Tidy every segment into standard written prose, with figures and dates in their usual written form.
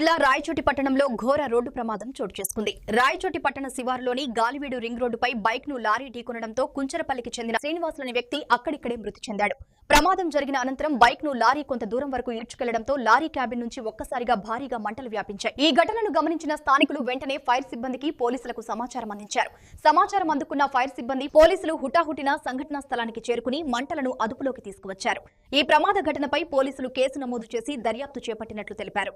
జిల్లా రాయచోటి పట్టణంలో ఘోర రోడ్డు ప్రమాదం చోటు చేసుకుంది. రాయచోటి పట్టణ శివారులోని గాలివీడు రింగ్ రోడ్డుపై బైక్ ను లారీ ఢీకొనడంతో కుంచరపల్లికి చెందిన శ్రీనివాసులనే వ్యక్తి అక్కడిక్కడే మృతి చెందాడు. ప్రమాదం జరిగిన అనంతరం బైక్ ను లారీ కొంత దూరం వరకు ఈడ్చుకెళ్లడంతో లారీ క్యాబిన్ నుంచి ఒక్కసారిగా భారీగా మంటలు వ్యాపించాయి. ఈ ఘటనను గమనించిన స్థానికులు వెంటనే ఫైర్ సిబ్బందికి పోలీసులకు సమాచారం అందించారు. సమాచారం అందుకున్న ఫైర్ సిబ్బంది పోలీసులు హుటాహుటిన సంఘటనా స్థలానికి చేరుకుని మంటలను అదుపులోకి తీసుకువచ్చారు. ఈ ప్రమాద ఘటనపై పోలీసులు కేసు నమోదు చేసి దర్యాప్తు చేపట్టినట్లు తెలిపారు.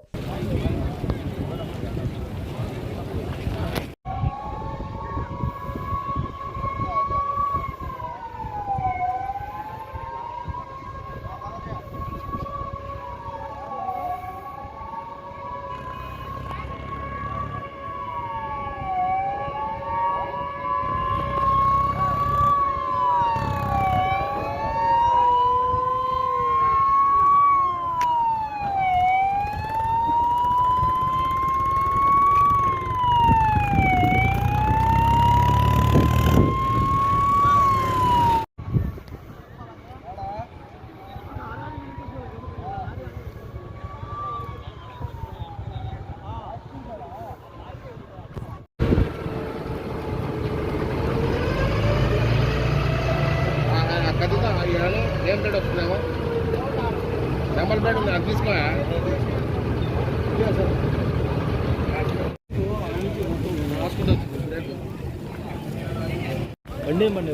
ఏం రేట్ వస్తున్నావా? నెంబర్ ప్లేట్ ఉంది, అది తీసుకో. బండి